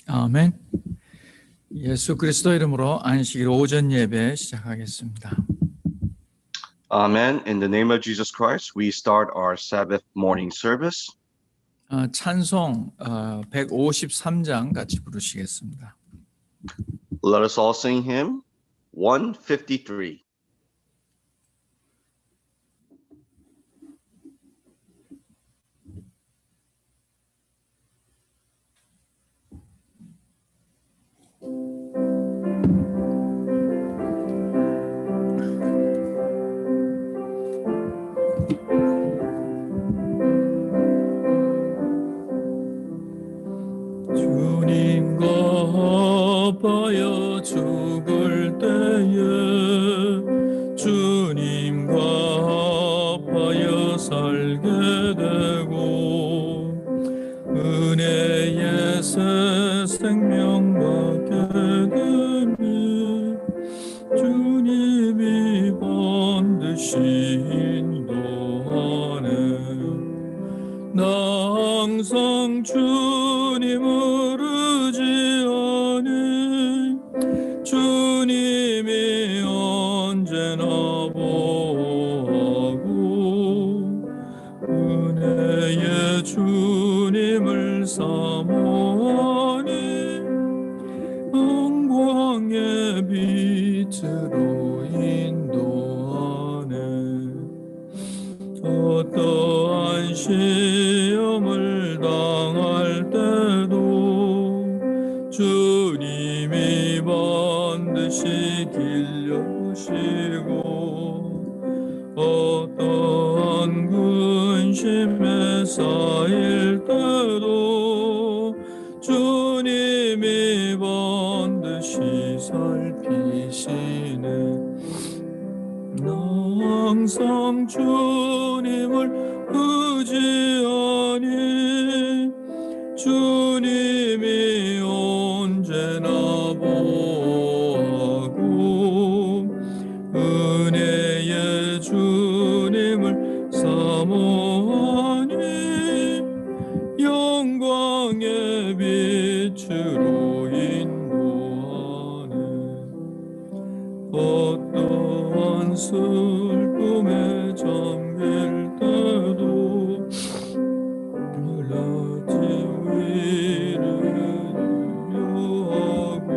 아멘. 예수 그리스도 이름으로 안식일 오전 예배 시작하겠습니다. Amen. In the name of Jesus Christ, we start our Sabbath morning service. 찬송 153장 같이 부르시겠습니다. Let us all sing hymn 153. 주님과 합하여 죽을 때에 주님과 합하여 살게 되고 은혜의 새 생명 받게 되니 주님이 반드시 인도하네. 나 항상 주님을 의지하니 주님이 언제나 보호하고 은혜의 주님을 사모하니 영광의 빛으로 인도하네. 어떠한 시험을 당할 때도 주님이 반드시 길 여시고 어떠한 근심에 쌓일 때도 주님이 반드시 살피시네. 나 항상 주님을 의지하니 주님이 언제나 보호하고 은혜의 주님을 사모하니 영광의 빛으로 인도하네. 어떠한 슬픔에 잠길 때도 낮은 위를 유하고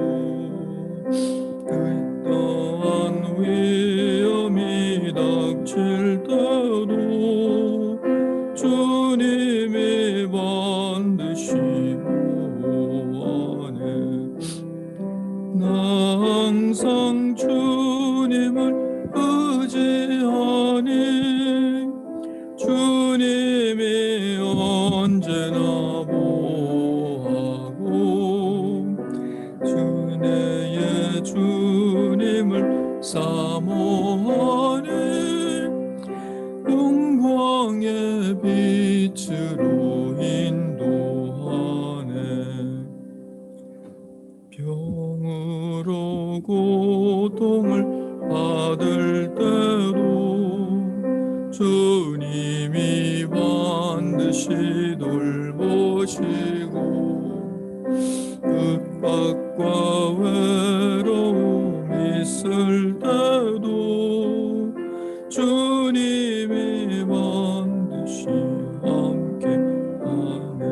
어떠한 위험이 닥칠 때도 주님이 반드시 보호하네. 나 항상 주님을 의지하니 주님이 언제나 보호하고 은혜의 주님을 사모하니 영광의 빛으로 인도하네. 병으로 고통을 받을 때도 주님이 반드시 돌보시고 윽박과 외로움 있을 때도 주님이 반드시 함께하네.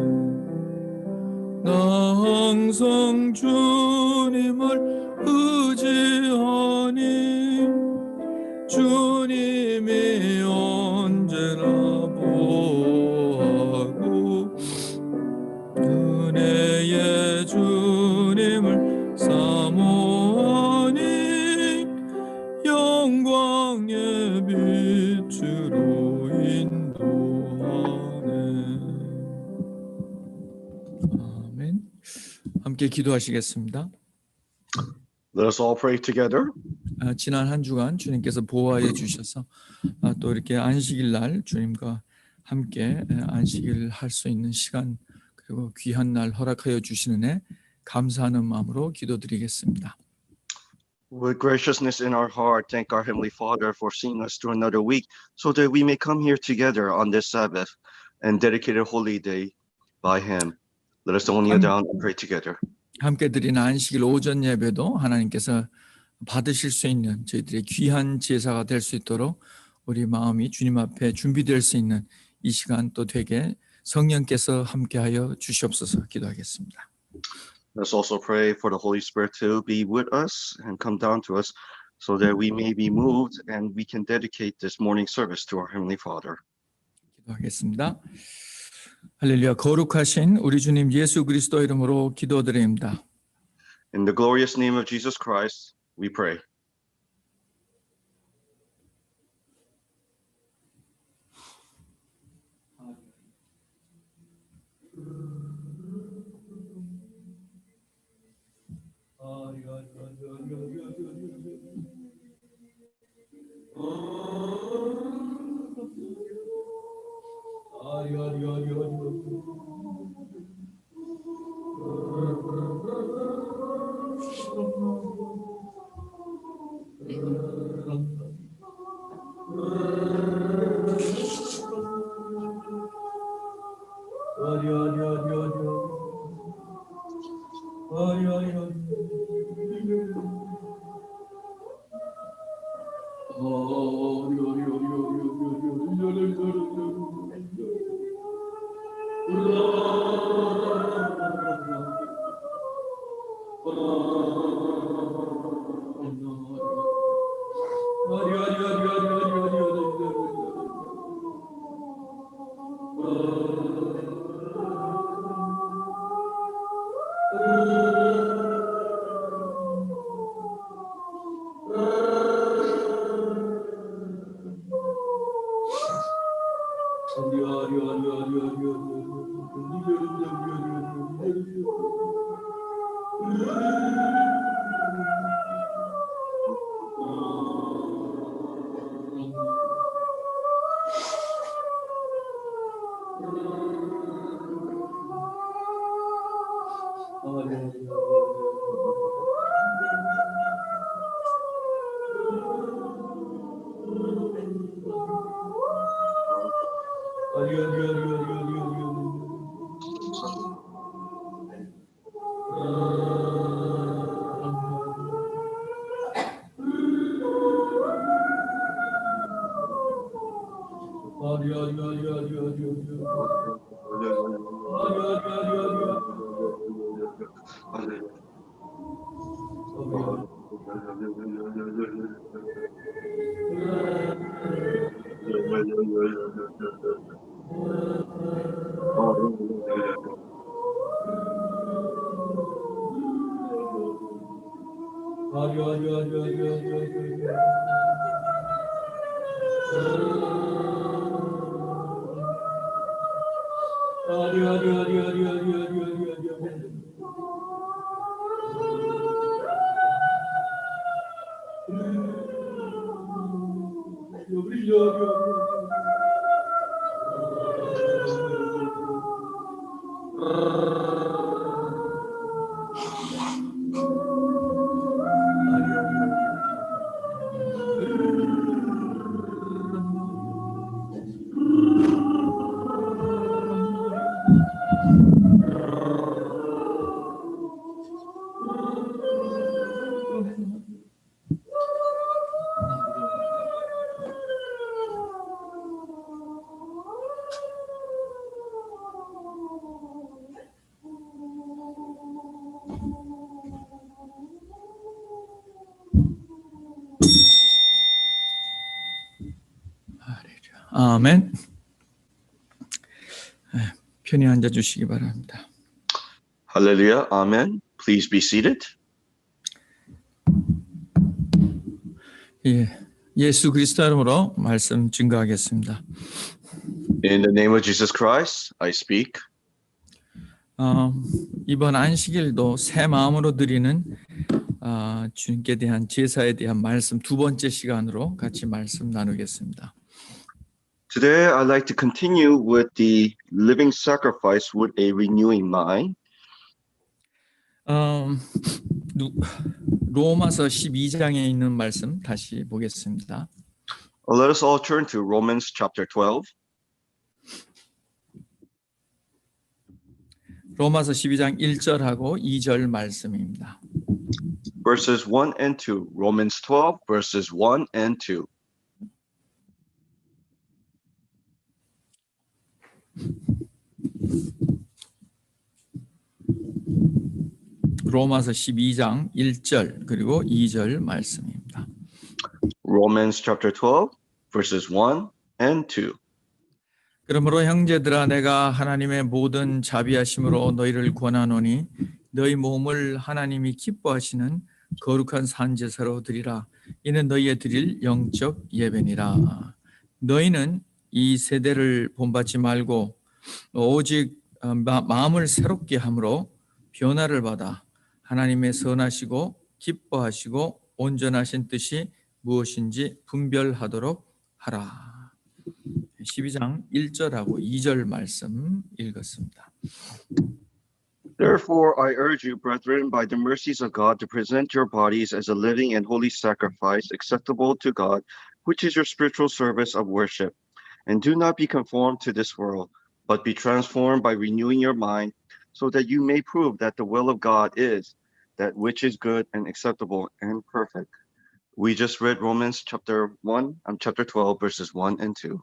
나 항상 주님을 의지하니 주님이 언제나 보호하고 은혜의 주님을 사모하니 영광의 빛으로 인도하네. 아멘. 함께 기도하시겠습니다. Let us all pray together. 지난 한 주간 주님께서 보호하여 주셔서 또 이렇게 안식일 날 주님과 함께 안식일 할 수 있는 시간 그리고 귀한 날 허락하여 주시는 애 감사하는 마음으로 기도드리겠습니다. With graciousness in our heart, thank our Heavenly Father for seeing us through another week so that we may come here together on this Sabbath and dedicate a holy day by Him. Let us all kneel down and pray together. 함께 드리는 안식일 오전 예배도 하나님께서 받으실 수 있는 저희들의 귀한 제사가 될 수 있도록 우리 마음이 주님 앞에 준비될 수 있는 이 시간 또 되게 성령께서 함께하여 주시옵소서. 기도하겠습니다. Let's also pray for the Holy Spirit to be with us and come down to us so that we may be moved and we can dedicate this morning service to our Heavenly Father. 기도하겠습니다. 할렐루야. 거룩하신 우리 주님 예수 그리스도 이름으로 기도드립니다. In the glorious name of Jesus Christ, we pray. 아멘. 편히 앉아 주시기 바랍니다. Hallelujah. Amen. Please be seated. 예, 예수 그리스도 이름으로 말씀 증거하겠습니다. In the name of Jesus Christ, I speak. 이번 안식일도 새 마음으로 드리는 주님께 대한 제사에 대한 말씀 두 번째 시간으로 같이 말씀 나누겠습니다. Today, I'd like to continue with the living sacrifice with a renewing mind. 로마서 12장에 있는 말씀 다시 보겠습니다. Let us all turn to Romans chapter 12. 로마서 12장 1절하고 2절 말씀입니다. Verses 1 and 2. Romans 12, verses 1 and 2. 로마서 12장 1절 그리고 2절 말씀입니다. Romans chapter 12, verses 1 and 2. 그러므로 형제들아 내가 하나님의 모든 자비하심으로 너희를 권하노니 너희 몸을 하나님이 기뻐하시는 거룩한 산제사로 드리라. 이는 너희의 드릴 영적 예배니라. 너희는 이 세대를 본받지 말고 오직 마음을 새롭게 함으로 변화를 받아 하나님의 선하시고 기뻐하시고 온전하신 뜻이 무엇인지 분별하도록 하라. 12장 1절하고 2절 말씀 읽었습니다. Therefore, I urge you, brethren, by the mercies of God, to present your bodies as a living and holy sacrifice, acceptable to God, which is your spiritual service of worship. And do not be conformed to this world, but be transformed by renewing your mind, so that you may prove that the will of God is that which is good and acceptable and perfect. We just read Romans chapter 12, verses 1 and 2.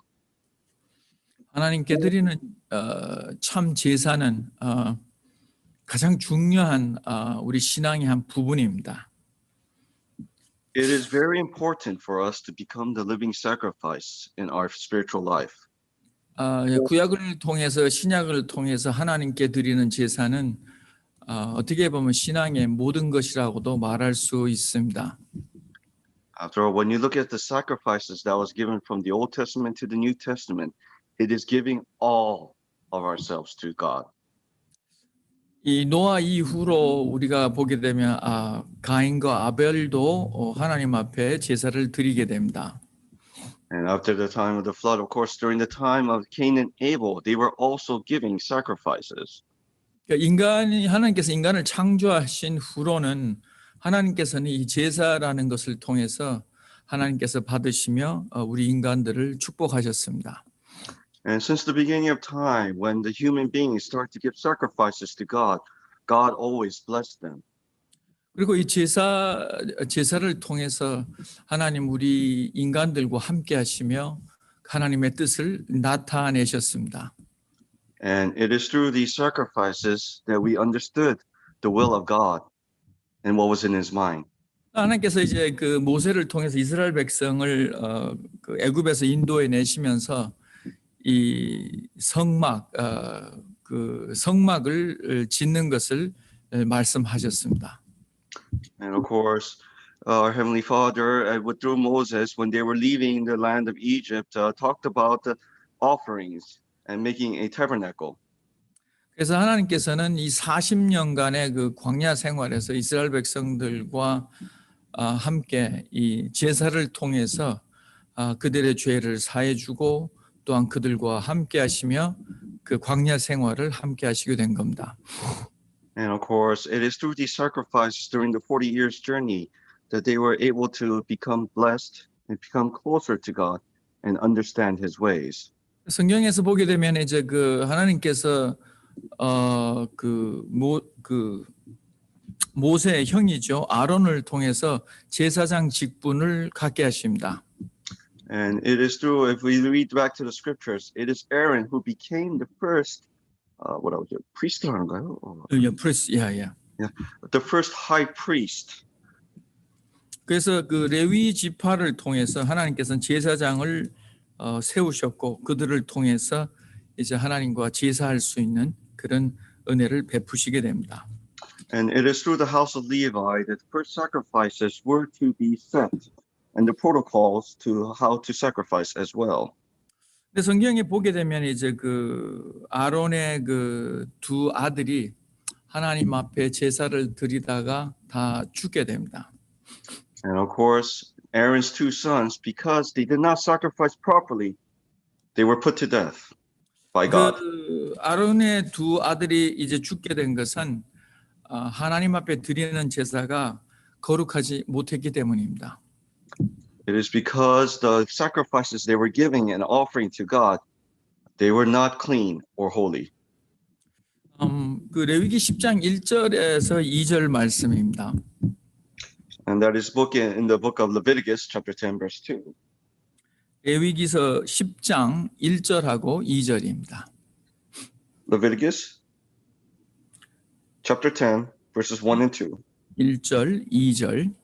하나님께 드리는 참 제사는 가장 중요한 우리 신앙의 한 부분입니다. It is very important for us to become the living sacrifice in our spiritual life. 구약을 통해서 신약을 통해서 하나님께 드리는 제사는 어떻게 보면 신앙의 모든 것이라고도 말할 수 있습니다. After all, when you look at the sacrifices that was given from the Old Testament to the New Testament, it is giving all of ourselves to God. 이 노아 이후로 우리가 보게 되면 가인과 아벨도 하나님 앞에 제사를 드리게 됩니다. And after the time of the flood, of course, during the time of Cain and Abel, they were also giving sacrifices. 하나님께서 인간을 창조하신 후로는 하나님께서는 이 제사라는 것을 통해서 하나님께서 받으시며 우리 인간들을 축복하셨습니다. And since the beginning of time, when the human beings start to give sacrifices to God, God always blessed them. 그리고 이 제사를 통해서 하나님 우리 인간들과 함께 하시며 하나님의 뜻을 나타내셨습니다. And it is through these sacrifices that we understood the will of God and what was in his mind. 하나님께서 이제 그 모세를 통해서 이스라엘 백성을 그 애굽에서 인도해 내시면서 이 성막을 짓는 것을 말씀하셨습니다. And of course, our Heavenly Father, through Moses, when they were leaving the land of Egypt, talked about the offerings and making a tabernacle. 그래서 하나님께서는 이 40년간의 그 광야 생활에서 이스라엘 백성들과 함께 이 제사를 통해서 그들의 죄를 사해주고 또한 그들과 함께 하시며 그 광야 생활을 함께 하시게 된 겁니다. And of course, it is through these sacrifices during the 40 years journey that they were able to become blessed and become closer to God and understand his ways. 성경에서 보게 되면 이제 그 하나님께서 모세의 형이죠. 아론을 통해서 제사장 직분을 갖게 하십니다. And it is through, if we read back to the scriptures, it is Aaron who became the first, priest인가요? The first high priest. 그래서 그 레위 지파를 통해서 하나님께서는 제사장을 세우셨고 그들을 통해서 이제 하나님과 제사할 수 있는 그런 은혜를 베푸시게 됩니다. And it is through the house of Levi that the first sacrifices were to be set and the protocols to how to sacrifice as well. 근데 성경에 보게 되면 이제 그 아론의 그 두 아들이 하나님 앞에 제사를 드리다가 다 죽게 됩니다. And of course, Aaron's two sons, because they did not sacrifice properly, they were put to death by God. 그 아론의 두 아들이 이제 죽게 된 것은 하나님 앞에 드리는 제사가 거룩하지 못했기 때문입니다. It is because the sacrifices they were giving and offering to God, they were not clean or holy. 그 레위기 10장 1절에서 2절 말씀입니다. And that is in the book of Leviticus, chapter 10, verse 2. 레위기서 10장 1절하고 2절입니다. Leviticus, chapter 10, verses 1 and 2. 1절, 2절.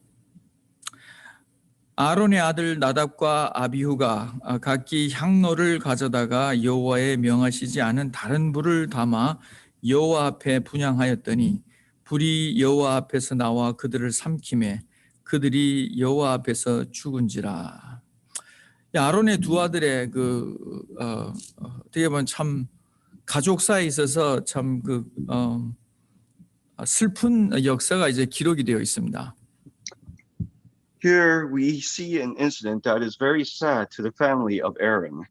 아론의 아들 나답과 아비후가 각기 향로를 가져다가 여호와의 명하시지 않은 다른 불을 담아 여호와 앞에 분향하였더니 불이 여호와 앞에서 나와 그들을 삼키매 그들이 여호와 앞에서 죽은지라. 아론의 두 아들의 어떻게 보면 참 가족 사이에 있어서 참 슬픈 역사가 이제 기록이 되어 있습니다. Here we see an incident that is very sad to the family of Aaron.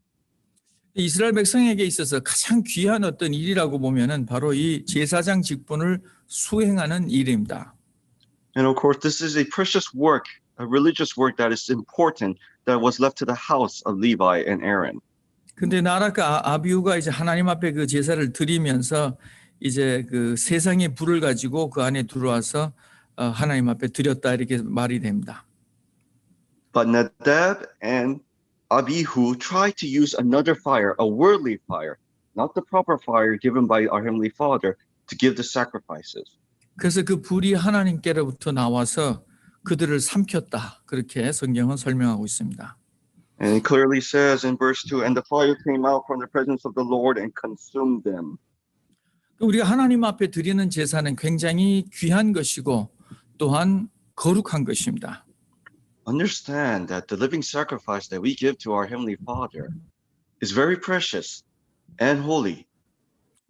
이스라엘 백성에게 있어서 가장 귀한 어떤 일이라고 보면은 바로 이 제사장 직분을 수행하는 일입니다. And of course, this is a precious work, a religious work that is important that was left to the house of Levi and Aaron. 근데 나라가 아비후가 이제 하나님 앞에 그 제사를 드리면서 이제 그 세상의 불을 가지고 그 안에 들어와서 하나님 앞에 드렸다 이렇게 말이 됩니다. But Nadab and Abihu tried to use another fire, a worldly fire, not the proper fire given by our Heavenly Father, to give the sacrifices. 그래서 그 불이 하나님께로부터 나와서 그들을 삼켰다. 그렇게 성경은 설명하고 있습니다. And it clearly says in verse 2, and the fire came out from the presence of the Lord and consumed them. 우리가 하나님 앞에 드리는 제사는 굉장히 귀한 것이고 또한 거룩한 것입니다. Understand that the living sacrifice that we give to our Heavenly Father is very precious and holy.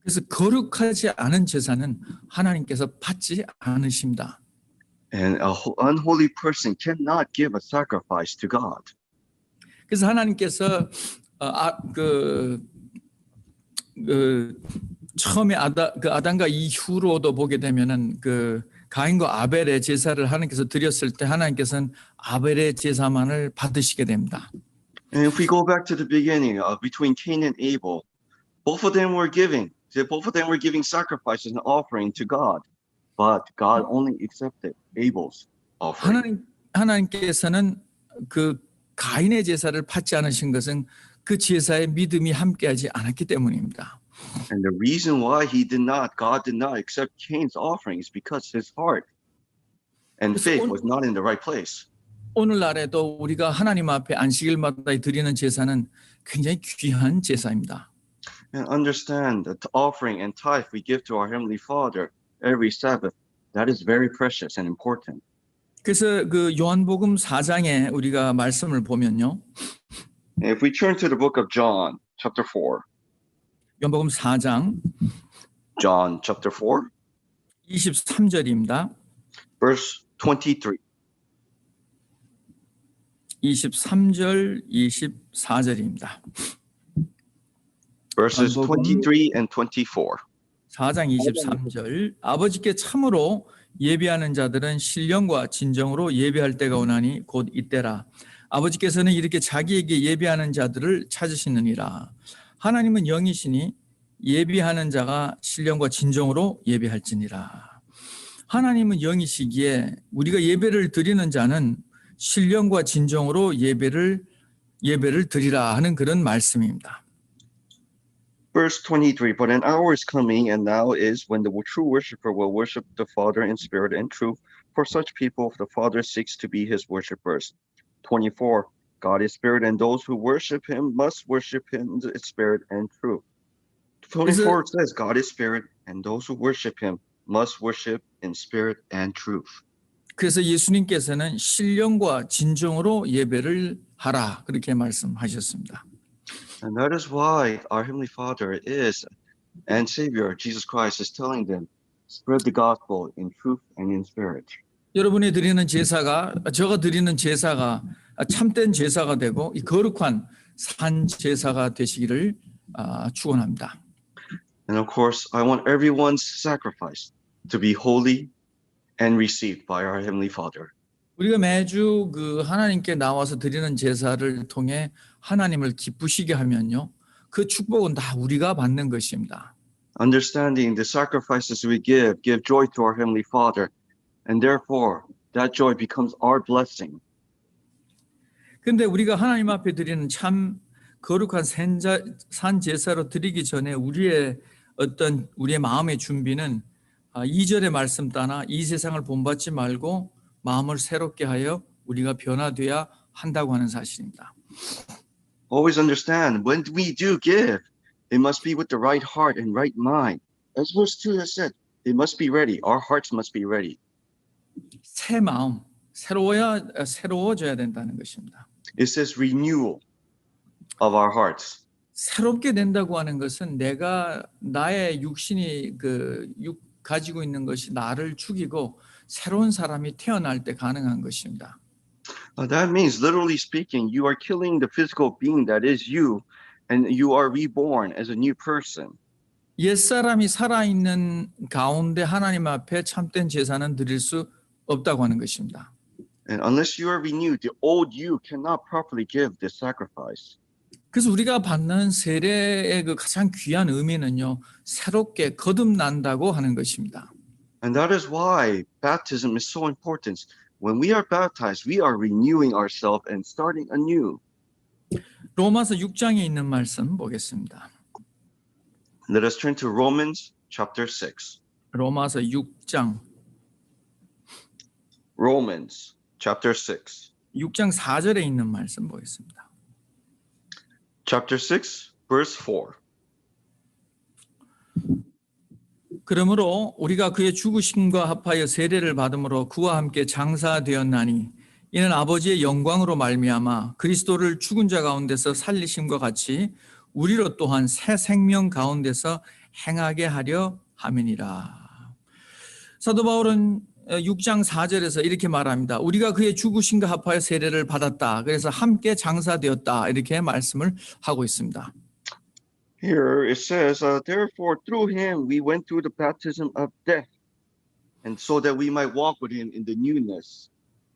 그래서 거룩하지 않은 제사는 하나님께서 받지 않으십니다. And an unholy person cannot give a sacrifice to God. 그래서 하나님께서 처음에 아담과 이후로도 보게 되면은 그 가인과 아벨의 제사를 하나님께서 드렸을 때 하나님께서는 아벨의 제사만을 받으시게 됩니다. And if we go back to the beginning between Cain and Abel, both of them were giving sacrifices and offering to God, but God only accepted Abel's offering. 하나님께서는 그 가인의 제사를 받지 않으신 것은 그 제사에 믿음이 함께하지 않았기 때문입니다. And the reason why God did not accept Cain's offering is because his heart and faith was not in the right place. 오늘날에도 우리가 하나님 앞에 안식일마다 드리는 제사는 굉장히 귀한 제사입니다. And understand that the offering and tithe we give to our Heavenly Father every Sabbath, that is very precious and important. 그래서 그 요한복음 4장에 우리가 말씀을 보면요. And if we turn to the book of John, chapter 4, 요한복음 4장 John chapter 4, 23절입니다. verse 23. 23절, 24절입니다. Verses 23 and 24. 4장 23절 아버지께 참으로 예비하는 자들은 신령과 진정으로 예비할 때가 오나니 곧 이때라. 아버지께서는 이렇게 자기에게 예비하는 자들을 찾으시느니라. 하나님은 영이시니 예비하는 자가 신령과 진정으로 예비할지니라. 하나님은 영이시기에 우리가 예배를 드리는 자는 신령과 진정으로 예배를 드리라 하는 그런 말씀입니다. Verse 23, but an hour is coming and now is when the true worshiper will worship the Father in spirit and truth. For such people, the Father seeks to be his worshipers. 24, God is spirit and those who worship him must worship him in spirit and truth. 24 says God is spirit and those who worship him must worship in spirit and truth. 그래서 예수님께서는 신령과 진정으로 예배를 하라 그렇게 말씀하셨습니다. And that is why our Heavenly Father and Savior Jesus Christ is telling them, spread the gospel in truth and in spirit. 여러분이 드리는 제사가 제가 드리는 제사가 참된 제사가 되고 이 거룩한 산 제사가 되시기를 축원합니다. And of course, I want everyone's sacrifice to be holy and received by our Heavenly Father. 우리가 매주 그 하나님께 나와서 드리는 제사를 통해 하나님을 기쁘시게 하면요. 그 축복은 다 우리가 받는 것입니다. Understanding the sacrifices we give joy to our Heavenly Father, and therefore that joy becomes our blessing. 근데 우리가 하나님 앞에 드리는 참 거룩한 산 제사로 드리기 전에 우리의 마음의 준비는 2절의 말씀 따나 이 세상을 본받지 말고 마음을 새롭게 하여 우리가 변화되어야 한다고 하는 사실입니다. Always understand, when we do give, it must be with the right heart and right mind. As verse 2 has said, it must be ready. Our hearts must be ready. 새 마음, 새로워져야 된다는 것입니다. It says renewal of our hearts. 새롭게 된다고 하는 것은 나의 육신이 가지고 있는 것이 나를 죽이고 새로운 사람이 태어날 때 가능한 것입니다. That means, literally speaking, you are killing the physical being that is you, and you are reborn as a new person. 옛사람이 살아있는 가운데 하나님 앞에 참된 제사는 드릴 수 없다고 하는 것입니다. And unless you are renewed, the old you cannot properly give this sacrifice. 그래서 우리가 받는 세례의 그 가장 귀한 의미는요, 새롭게 거듭난다고 하는 것입니다. And that is why baptism is so important. When we are baptized, we are renewing ourselves and starting anew. 로마서 6장에 있는 말씀 보겠습니다. Let us turn to Romans chapter 6. 로마서 6장 Romans chapter 6. 6장 4절에 있는 말씀 보겠습니다. Chapter 6, verse 4. 그러므로 우리가 그의 죽으심과 합하여 세례를 받음으로 그와 함께 장사되었나니 이는 아버지의 영광으로 말미암아 그리스도를 죽은 자 가운데서 살리심과 같이 우리로 또한 새 생명 가운데서 행하게 하려 함이니라. 사도 바울은 6장 4절에서 이렇게 말합니다. 우리가 그의 죽으심과 합하여 세례를 받았다. 그래서 함께 장사되었다. 이렇게 말씀을 하고 있습니다. Here it says, therefore through him we went through the baptism of death, and so that we might walk with him in the newness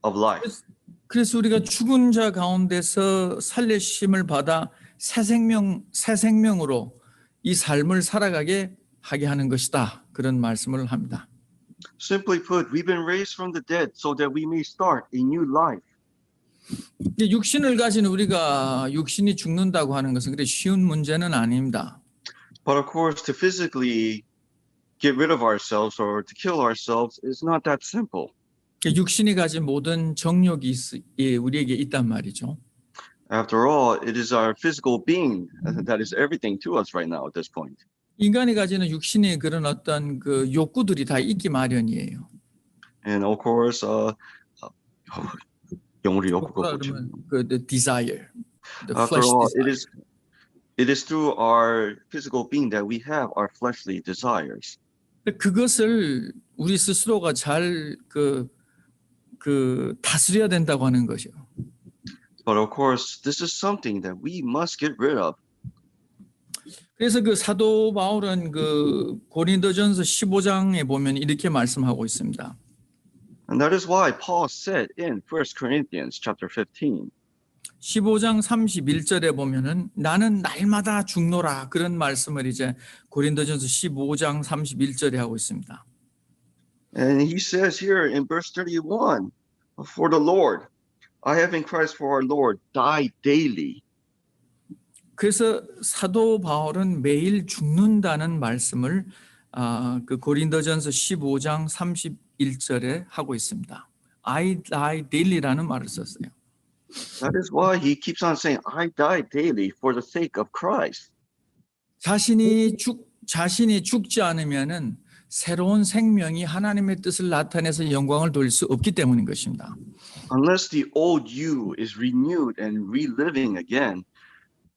of life. 그래서 우리가 죽은 자 가운데서 살리심을 받아 새 생명으로 이 삶을 살아가게 하게 하는 것이다. 그런 말씀을 합니다. Simply put, we've been raised from the dead so that we may start a new life. 육신을 가진 우리가 육신이 죽는다고 하는 것은 그렇게 쉬운 문제는 아닙니다. But of course, to physically get rid of ourselves or to kill ourselves is not that simple. 육신이 가진 모든 정욕이 우리에게 있단 말이죠. After all, it is our physical being that is everything to us right now at this point. 인간이 가지는 육신의 그런 어떤 그 욕구들이 다 있기 마련이에요. And of course, 영어로 욕구가 뭐죠? the desire, the After flesh all, desire. it is through our physical being that we have our fleshly desires. 그것을 우리 스스로가 잘 다스려야 된다고 하는 것이요. But of course, this is something that we must get rid of. 그래서 그 사도 바울은 그 고린도전서 15장에 보면 이렇게 말씀하고 있습니다. And that is why Paul said in 1 Corinthians chapter 15, 15장 31절에 보면은 나는 날마다 죽노라 그런 말씀을 이제 고린도전서 15장 31절에 하고 있습니다. and he says here in verse 31, for the Lord, I have in Christ for our Lord died daily. 그래서 사도 바울은 매일 죽는다는 말씀을 그 고린도전서 15장 31절에 하고 있습니다. I die daily라는 말을 썼어요. That is why he keeps on saying, I die daily for the sake of Christ. 자신이 죽지 않으면은 새로운 생명이 하나님의 뜻을 나타내서 영광을 돌릴 수 없기 때문인 것입니다. Unless the old you is renewed and reliving again,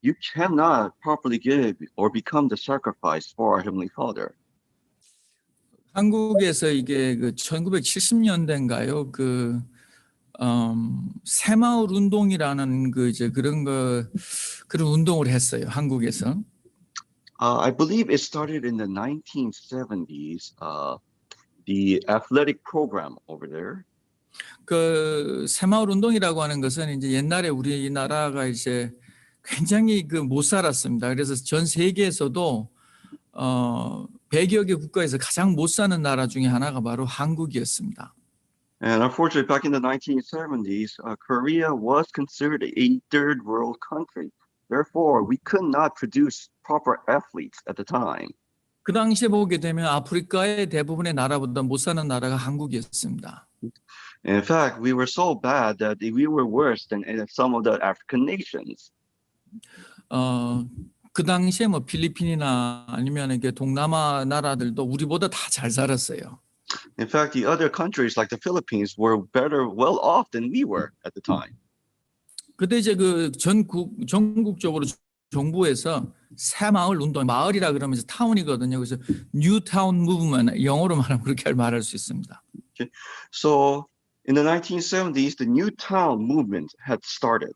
you cannot properly give or become the sacrifice for our Heavenly Father. 한국에서 이게 그 1970년대인가요? 새마을 운동이라는 그런 운동을 했어요. 한국에서. I believe it started in the 1970s, the athletic program over there. 그 새마을 운동이라고 하는 것은 이제 옛날에 우리나라가 이제 굉장히 못 살았습니다. 그래서 전 세계에서도 100여 개 국가에서 가장 못 사는 나라 중에 하나가 바로 한국이었습니다. And unfortunately, back in the 1970s, Korea was considered a third world country. Therefore, we could not produce proper athletes at the time. 그 당시에 보게 되면 아프리카의 대부분의 나라보다 못 사는 나라가 한국이었습니다. In fact, we were so bad that we were worse than some of the African nations. 그 당시에 뭐 필리핀이나 아니면 이게 동남아 나라들도 우리보다 다 잘 살았어요. In fact, the other countries like the Philippines were well off than we were at the time. 그때 이제 그 전국적으로 정부에서 새마을 운동, 마을이라 그러면 이제 타운이거든요. 그래서 뉴타운 무브먼트, 영어로 말하면 그렇게 말할 수 있습니다. Okay. So in the 1970s, the New Town movement had started.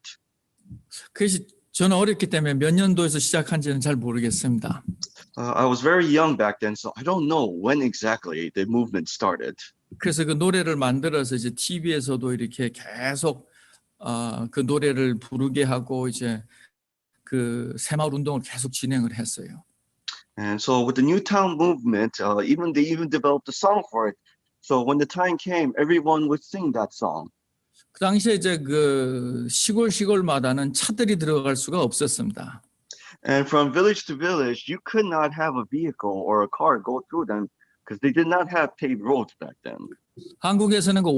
그래서 저는 어렸기 때문에 몇 년도에서 시작한지는 잘 모르겠습니다. I was very young back then, so I don't know when exactly the movement started. 그래서 그 노래를 만들어서 이제 TV에서도 이렇게 계속 그 노래를 부르게 하고 이제 그 새마을 운동을 계속 진행을 했어요. And so with the New Town movement, they even developed a song for it. So when the time came, everyone would sing that song. 그 당시에 이제 그 시골마다는 차들이 들어갈 수가 없었습니다. And from village to village, you could not have a vehicle or a car go through them because they did not have paved roads back then. 한국에서는 그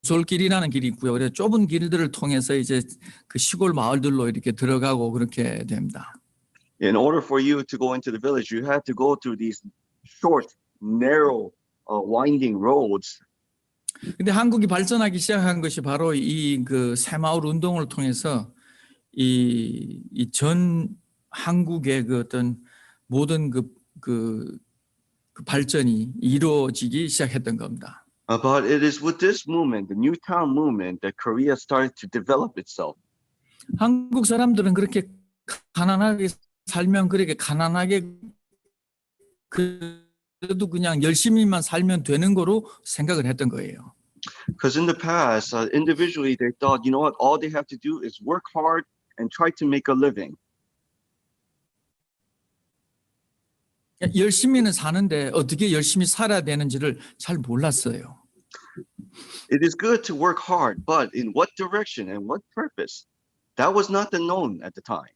오솔길이라는 길이 있고요. 그래서 좁은 길들을 통해서 이제 그 시골 마을들로 이렇게 들어가고 그렇게 됩니다. In order for you to go into the village, you had to go through these short, narrow, winding roads. 근데 한국이 발전하기 시작한 것이 바로 이 그 새마을 운동을 통해서 이 전 한국의 그 어떤 모든 그 발전이 이루어지기 시작했던 겁니다. But it is with this movement, the New Town movement, that Korea started to develop itself. 한국 사람들은 그렇게 가난하게 살면 그렇게 가난하게 그래도 그냥 열심히만 살면 되는 거로 생각을 했던 거예요. Because in the past, individually, they thought, you know what, all they have to do is work hard and try to make a living. 열심히는 사는데 어떻게 열심히 살아야 되는지를 잘 몰랐어요. It is good to work hard, but in what direction and what purpose? That was not known at the time.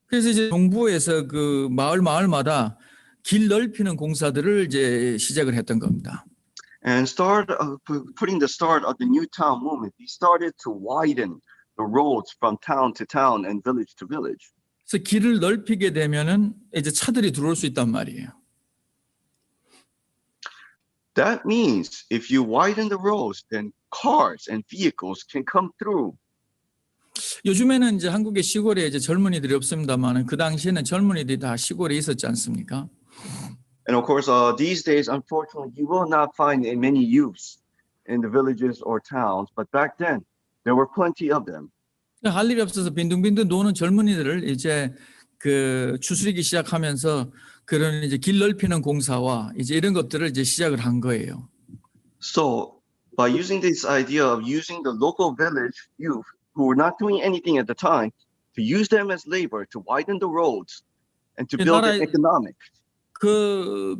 그래서 이제 정부에서 그 마을마다 길 넓히는 공사들을 이제 시작을 했던 겁니다. And putting the start of the New Town movement, they started to widen the roads from town to town and village to village. 그래서 길을 넓히게 되면은 이제 차들이 들어올 수 있단 말이에요. That means if you widen the roads, then cars and vehicles can come through. 요즘에는 이제 한국의 시골에 이제 젊은이들이 없습니다만은 그 당시에는 젊은이들이 다 시골에 있었지 않습니까? And of course, these days, unfortunately, you will not find many youths in the villages or towns. But back then, there were plenty of them. 할 일이 없어서 빈둥빈둥 노는 젊은이들을 이제 그 추스리기 시작하면서 그런 이제 길 넓히는 공사와 이제 이런 것들을 이제 시작을 한 거예요. So by using this idea of using the local village youth who were not doing anything at the time to use them as labor to widen the roads and to build an economic. 그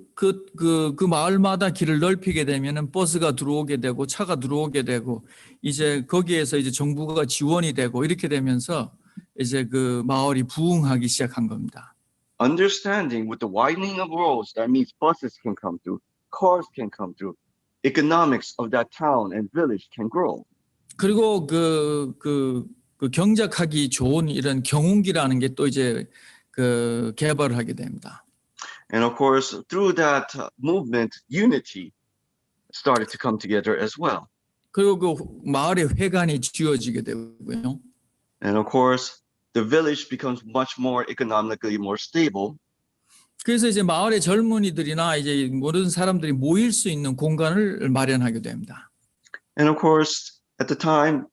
마을마다 길을 넓히게 되면은 버스가 들어오게 되고 차가 들어오게 되고 이제 거기에서 이제 정부가 지원이 되고 이렇게 되면서 이제 그 마을이 부흥하기 시작한 겁니다. Understanding with the widening of roads, that means buses can come through, cars can come through, economics of that town and village can grow. 그리고 그 경작하기 좋은 이런 경운기라는 게 또 이제 그 개발을 하게 됩니다. And of course, through that movement, unity started to come together as well. 그리고 그 마을의 회관이 지어지게 되고요. And of course, the village becomes much more economically more stable. 그래서 이제 마을의 젊은이들이나 이제 모든 사람들이 모일 수 있는 공간을 마련하게 됩니다. And of course, at the time,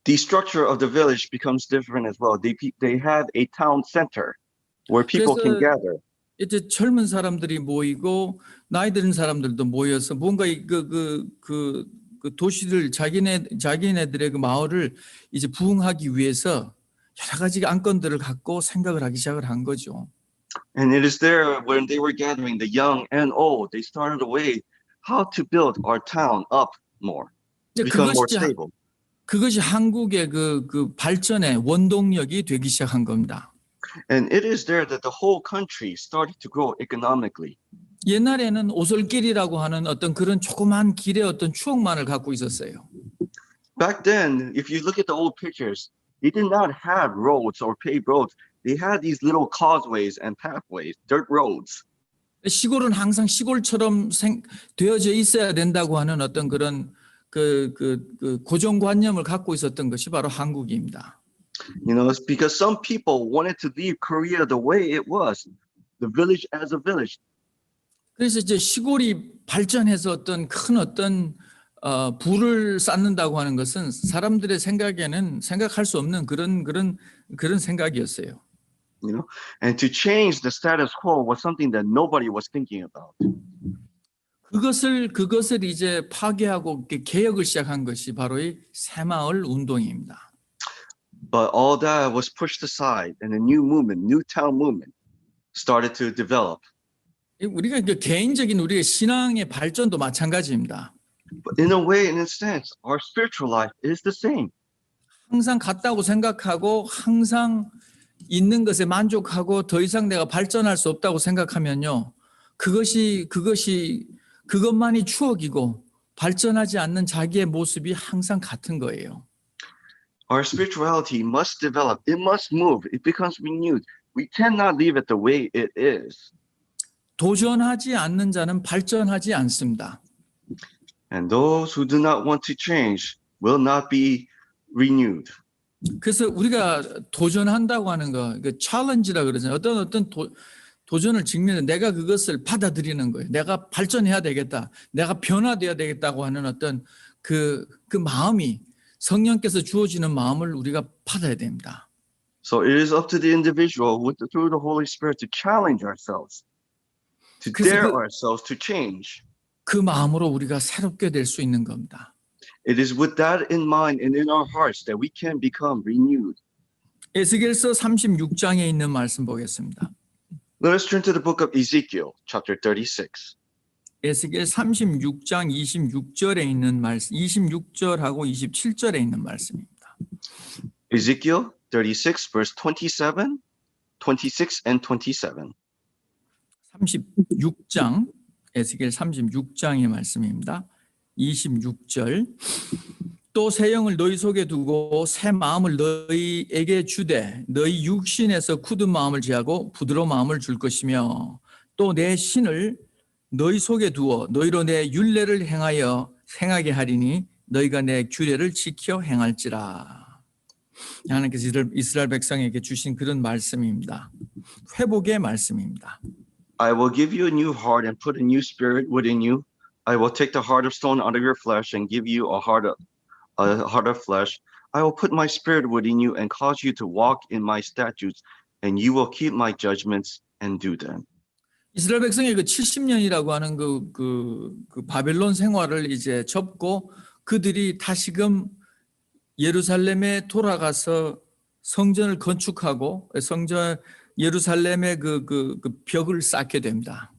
the structure of the village becomes different as well. They have a town center where people can gather. 이제 젊은 사람들이 모이고 나이 드는 사람들도 모여서 뭔가 그 도시들 자기네들의 그 마을을 이제 부흥하기 위해서 여러 가지 안건들을 갖고 생각을 하기 시작을 한 거죠. And it is there when they were gathering, the young and old, they started a way how to build our town up more, 이제 become more 그것이 stable. 그것이 한국의 그 발전의 원동력이 되기 시작한 겁니다. And it is there that the whole country started to grow economically. 옛날에는 오솔길이라고 하는 어떤 그런 조그만 길의 어떤 추억만을 갖고 있었어요. Back then, if you look at the old pictures, they did not have roads or paved roads. They had these little causeways and pathways, dirt roads. 시골은 항상 시골처럼 되어져 있어야 된다고 하는 어떤 그런 그 고정관념을 갖고 있었던 것이 바로 한국입니다. You know, it's because some people wanted to leave Korea the way it was, the village as a village. 그래서 이제 시골이 발전해서 어떤 부를 쌓는다고 하는 것은 사람들의 생각에는 생각할 수 없는 그런 생각이었어요. You know, and to change the status quo was something that nobody was thinking about. 그것을 이제 파괴하고 개혁을 시작한 것이 바로 이 새마을 운동입니다. But all that was pushed aside, and a new movement, new town movement, started to develop. 우리가 개인적인 우리의 신앙의 발전도 마찬가지입니다. But in a way, in a sense, our spiritual life is the same. 항상 같다고 생각하고 항상 있는 것에 만족하고 더 이상 내가 발전할 수 없다고 생각하면요. 그것만이 추억이고 발전하지 않는 자기의 모습이 항상 같은 거예요. Our spirituality must develop. It must move. It becomes renewed. We cannot leave it the way it is. 도전하지 않는 자는 발전하지 않습니다. And those who do not want to change will not be renewed. 그래서 우리가 도전한다고 하는 거, 챌린지라 그러잖아요. 어떤 도전을 직면해 내가 그것을 받아들이는 거예요. 내가 발전해야 되겠다. 내가 변화돼야 되겠다고 하는 어떤 그 마음이 성령께서 주어지는 마음을 우리가 받아야 됩니다. So it is up to the individual through the Holy Spirit to challenge ourselves, to dare ourselves to change. 그 마음으로 우리가 새롭게 될 수 있는 겁니다. It is with that in mind and in our hearts that we can become renewed. 에스겔서 36장에 있는 말씀 보겠습니다. Let us turn to the book of Ezekiel, chapter 36. 에스겔 36장 26절에 있는 말씀, 26절하고 27절에 있는 말씀입니다. Ezekiel 36, verse 27, 26, and 27. 36장, 에스겔 36장의 말씀입니다. 26절. 또 새 영을 너희 속에 두고 새 마음을 너희에게 주되 너희 육신에서 굳은 마음을 제하고 부드러운 마음을 줄 것이며 또 내 신을 너희 속에 두어 너희로 내 율례를 행하게 하리니 너희가 내 규례를 지켜 행할지라. 하나님께서 이스라엘 백성에게 주신 그런 말씀입니다. 회복의 말씀입니다. I will give you a new heart and put a new spirit within you. I will take the heart of stone out of your flesh and give you a heart of flesh. I will put my spirit within you and cause you to walk in my statutes, and you will keep my judgments and do them. 이스라엘 백성의 그 70년이라고 하는 그 바벨론 생활을 이제 접고 그들이 다시금 예루살렘에 돌아가서 성전을 건축하고 예루살렘의 그 벽을 쌓게 됩니다.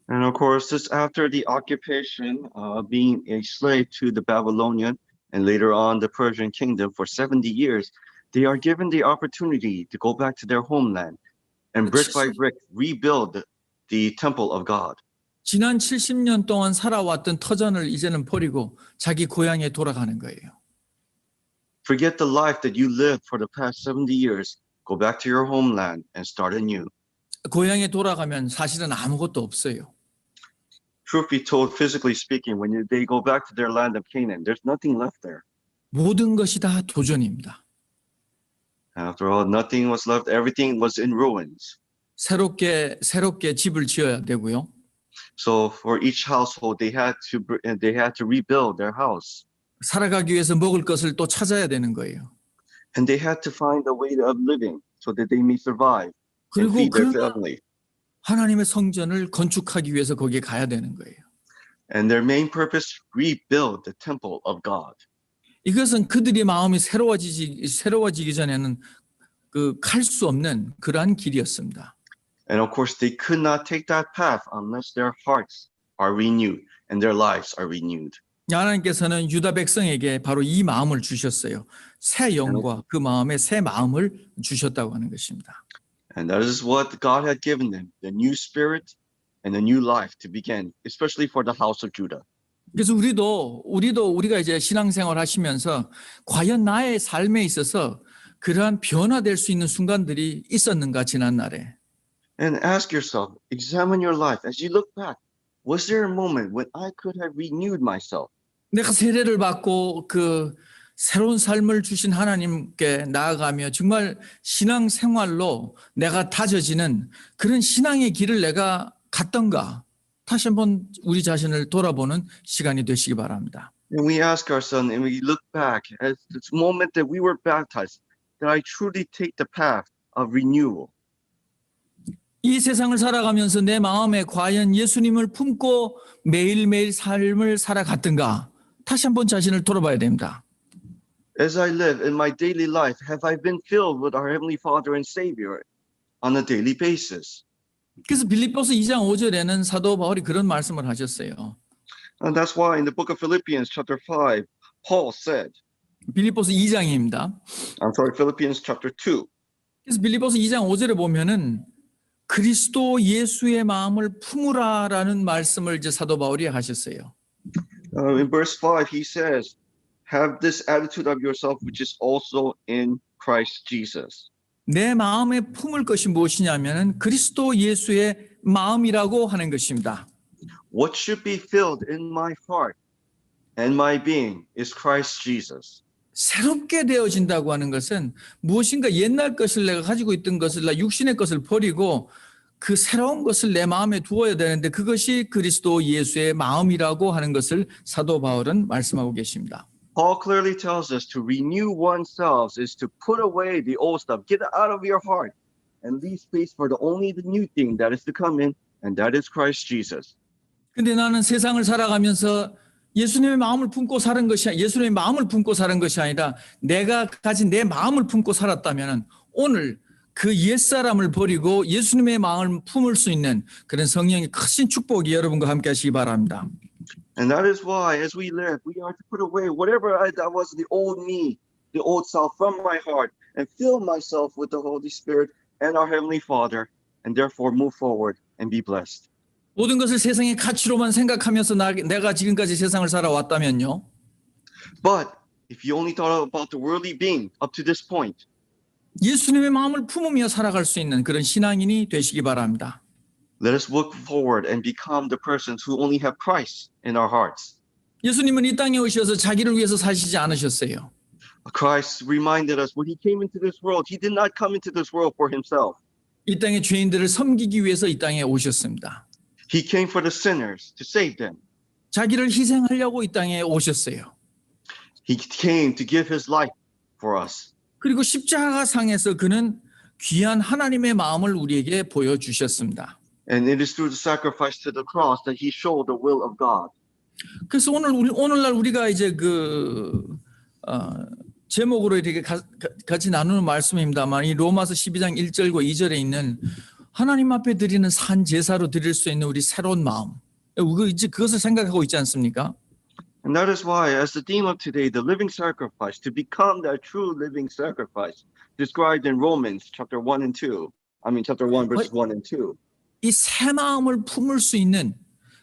And of course, this after the occupation, being a slave to the Babylonian and later on the Persian kingdom for 70 years, they are given the opportunity to go back to their homeland and brick by brick rebuild the temple of God. 지난 70년 동안 살아왔던 터전을 이제는 버리고 자기 고향에 돌아가는 거예요. Forget the life that you lived for the past 70 years. Go back to your homeland and start anew. 고향에 돌아가면 사실은 아무것도 없어요. Truth be told, physically speaking, when they go back to their land of Canaan, there's nothing left there. 모든 것이 다 도전입니다. After all, nothing was left. Everything was in ruins. 새롭게 집을 지어야 되고요. So for each household, they had to rebuild their house. 살아가기 위해서 먹을 것을 또 찾아야 되는 거예요. And they had to find a way of living so that they may survive and 그리고 feed their family. 하나님의 성전을 건축하기 위해서 거기에 가야 되는 거예요. And their main purpose, rebuild the temple of God. 이것은 그들의 마음이 새로워지기 전에는 갈 수 없는 그러한 길이었습니다. And of course, they could not take that path unless their hearts are renewed and their lives are renewed. 하나님께서는 유다 백성에게 바로 이 마음을 주셨어요. 새 영과 그 마음에 새 마음을 주셨다고 하는 것입니다. And that is what God had given them, the new spirit and a new life to begin, especially for the house of Judah. 그래서 우리가 이제 신앙생활 하시면서 과연 나의 삶에 있어서 그러한 변화될 수 있는 순간들이 있었는가 지난 날에. And ask yourself, examine your life as you look back. Was there a moment when I could have renewed myself? 내가 세례를 받고 그 새로운 삶을 주신 하나님께 나아가며 정말 신앙생활로 내가 다져지는 그런 신앙의 길을 내가 갔던가 다시 한번 우리 자신을 돌아보는 시간이 되시기 바랍니다. And we ask ourselves and we look back at this moment that we were baptized, did I truly take the path of renewal? 이 세상을 살아가면서 내 마음에 과연 예수님을 품고 매일매일 삶을 살아갔던가 다시 한번 자신을 돌아봐야 됩니다. As I live in my daily life, have I been filled with our Heavenly Father and Savior on a daily basis? 그래서 빌립보서 2장 5절에는 사도 바울이 그런 말씀을 하셨어요. And that's why in the book of Philippians chapter 5, Paul said, 빌립보서 2장입니다. Philippians chapter 2. 그래서 빌립보서 2장 5절에 보면은 그리스도 예수의 마음을 품으라라는 말씀을 이제 사도 바울이 하셨어요. In verse 5, he says, have this attitude of yourself which is also in Christ Jesus. 내 마음에 품을 것이 무엇이냐면은 그리스도 예수의 마음이라고 하는 것입니다. What should be filled in my heart and my being is Christ Jesus. 새롭게 되어진다고 하는 것은 무엇인가 옛날 것을 내가 가지고 있던 것을 나 육신의 것을 버리고 그 새로운 것을 내 마음에 두어야 되는데 그것이 그리스도 예수의 마음이라고 하는 것을 사도 바울은 말씀하고 계십니다. Paul clearly tells us to renew oneself is to put away the old stuff, get it out of your heart, and leave space for the only the new thing that is to come in, and that is Christ Jesus. 근데 나는 세상을 살아가면서 예수님의 마음을 품고 사는 것이 예수님의 마음을 품고 사는 것이 아니라 내가 가진 내 마음을 품고 살았다면 오늘 그 옛사람을 버리고 예수님의 마음을 품을 수 있는 그런 성령의 크신 축복이 여러분과 함께 하시기 바랍니다. And that is why as we live, we are to put away whatever that was the old me, the old self from my heart and fill myself with the Holy Spirit and our Heavenly Father and therefore move forward and be blessed. 모든 것을 세상의 가치로만 생각하면서 내가 지금까지 세상을 살아왔다면요. But if you only thought about the worldly being up to this point, 예수님의 마음을 품으며 살아갈 수 있는 그런 신앙인이 되시기 바랍니다. let us look forward and become the persons who only have Christ in our hearts. 예수님은 이 땅에 오셔서 자기를 위해서 사시지 않으셨어요. Christ reminded us when he came into this world, he did not come into this world for himself. 이 땅의 죄인들을 섬기기 위해서 이 땅에 오셨습니다. He came for the sinners to save them. 자기를 희생하려고 이 땅에 오셨어요. He came to give his life for us. 그리고 십자가 상에서 그는 귀한 하나님의 마음을 우리에게 보여주셨습니다. And it is through the sacrifice to the cross that he showed the will of God. 그래서 오늘날 우리가 이제 제목으로 이렇게 같이 나누는 말씀입니다만 이 로마서 12장 1절과 2절에 있는 하나님 앞에 드리는 산 제사로 드릴 수 있는 우리 새로운 마음. 이제 그것을 생각하고 있지 않습니까? And that is why, as the theme of today, the living sacrifice, to become that true living sacrifice, described in Romans chapter 1 and 2. chapter 1, verses 1 and 2. 이 새 마음을 품을 수 있는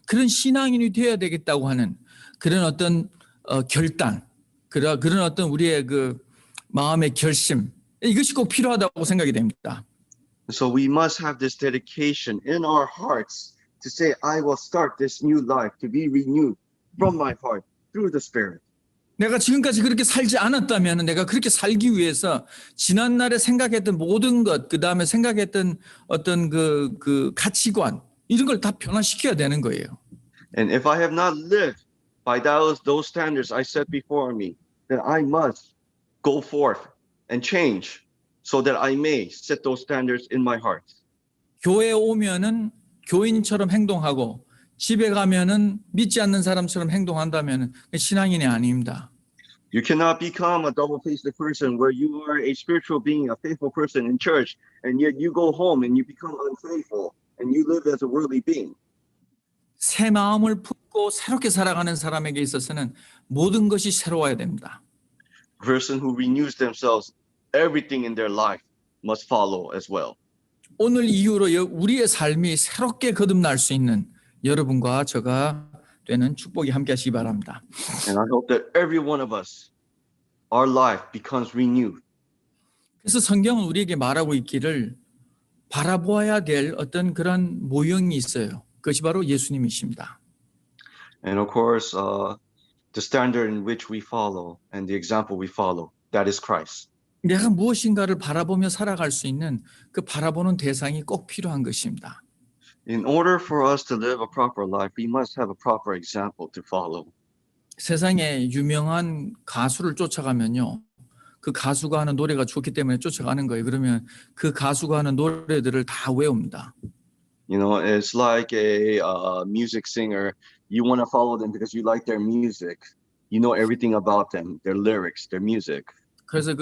그런 신앙인이 되어야 되겠다고 하는 그런 어떤 결단, 그런 어떤 우리의 그 마음의 결심, 이것이 꼭 필요하다고 생각이 됩니다. So we must have this dedication in our hearts to say, I will start this new life, to be renewed from my heart through the Spirit. 내가 지금까지 그렇게 살지 않았다면 내가 그렇게 살기 위해서 지난날에 생각했던 모든 것, 그 다음에 생각했던 어떤 그 가치관, 이런 걸 다 변화시켜야 되는 거예요. And if I have not lived by those standards I set before me, then I must go forth and change so that I may set those standards in my heart. 교회에 오면은 교인처럼 행동하고 집에 가면은 믿지 않는 사람처럼 행동한다면 신앙인이 아닙니다. You cannot become a double-faced person where you are a spiritual being, a faithful person in church, and yet you go home and you become unfaithful and you live as a worldly being. 새 마음을 품고 새롭게 살아가는 사람에게 있어서는 모든 것이 새로워야 됩니다. A person who renews themselves, everything in their life must follow as well. 오늘 이후로 우리의 삶이 새롭게 거듭날 수 있는 여러분과 저가 되는 축복이 함께 하시기 바랍니다. And I hope that every one of us, our life becomes renewed. 그래서 성경은 우리에게 말하고 있기를 바라보아야 될 어떤 그런 모형이 있어요. 그것이 바로 예수님이십니다. And of course, the standard in which we follow and the example we follow, that is Christ. 내가 무엇인가를 바라보며 살아갈 수 있는 그 바라보는 대상이 꼭 필요한 것입니다. In order for us to live a proper life, we must have a proper example to follow. 세상에 유명한 가수를 쫓아가면요. 그 가수가 하는 노래가 좋기 때문에 쫓아가는 거예요. 그러면 그 가수가 하는 노래들을 다 외웁니다. You know, it's like a music singer. You want to follow them because you like their music. You know everything about them, their lyrics, their music. 그래서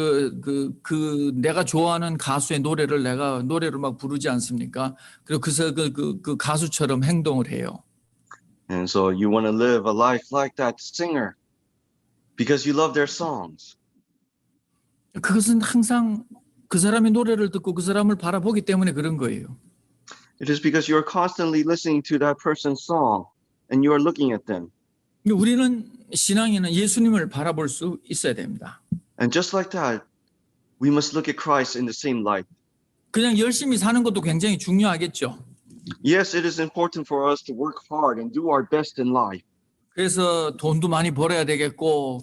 내가 좋아하는 가수의 노래를 내가 노래로 막 부르지 않습니까? 그리고 그래서 그 가수처럼 행동을 해요. And so you want to live a life like that singer because you love their songs. 그것은 항상 그 사람의 노래를 듣고 그 사람을 바라보기 때문에 그런 거예요. It is because you are constantly listening to that person's song and you are looking at them. 우리는 신앙에는 예수님을 바라볼 수 있어야 됩니다. And just like that, we must look at Christ in the same light. 그냥 열심히 사는 것도 굉장히 중요하겠죠. Yes, it is important for us to work hard and do our best in life. 그래서 돈도 많이 벌어야 되겠고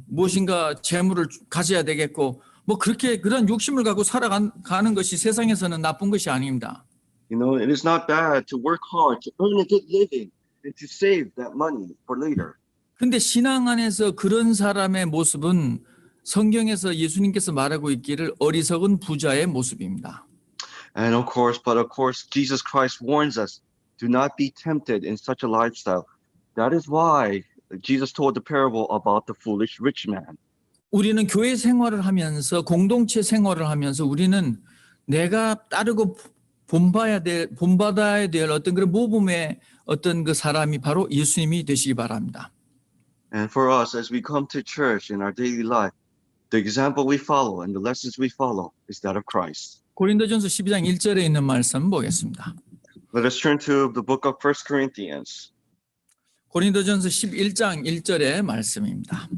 무엇인가 재물을 가져야 되겠고 뭐 그렇게 그런 욕심을 갖고 살아가는 것이 세상에서는 나쁜 것이 아닙니다. You know, it is not bad to work hard, to earn a good living, and to save that money for later. 근데 신앙 안에서 그런 사람의 모습은 성경에서 예수님께서 말하고 있기를 어리석은 부자의 모습입니다. And of course, Jesus Christ warns us, do not be tempted in such a lifestyle. That is why Jesus told the parable about the foolish rich man. 우리는 교회 생활을 하면서 공동체 생활을 하면서 우리는 내가 따르고 본받아야 될 어떤 그런 모범의 어떤 그 사람이 바로 예수님이 되시기 바랍니다. And for us, as we come to church in our daily life, the example we follow and the lessons we follow is that of Christ. 고린도전서 12장 1절에 있는 말씀 보겠습니다. Let us turn to the book of 1 Corinthians, 고린도전서 11장 1절의 말씀입니다.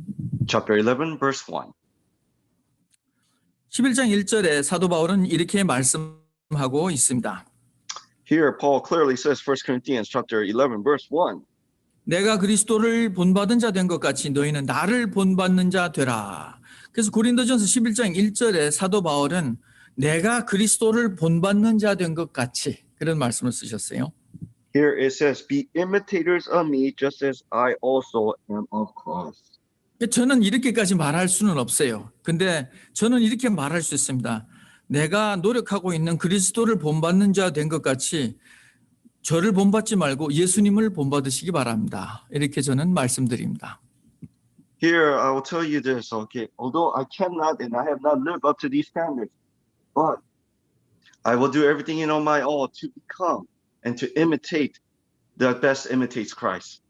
chapter 11, verse 1. 11장 1절에 사도 바울은 이렇게 말씀하고 있습니다. Here, Paul clearly says, 1 Corinthians chapter 11, verse 1. 내가 그리스도를 본받은 자 된 것 같이 너희는 나를 본받는 자 되라. 그래서 고린도전서 11장 1절에 사도 바울은 내가 그리스도를 본받는 자 된 것 같이 그런 말씀을 쓰셨어요. Here it says, be imitators of me just as I also am of Christ. 저는 이렇게까지 말할 수는 없어요. 근데 저는 이렇게 말할 수 있습니다. 내가 노력하고 있는 그리스도를 본받는 자 된 것 같이 저를 본받지 말고 예수님을 본받으시기 바랍니다. 이렇게 저는 말씀드립니다. Here I will tell you this, okay? Although I cannot and I have not lived up to these standards, but I will do everything in my all to become and to imitate that best imitates Christ.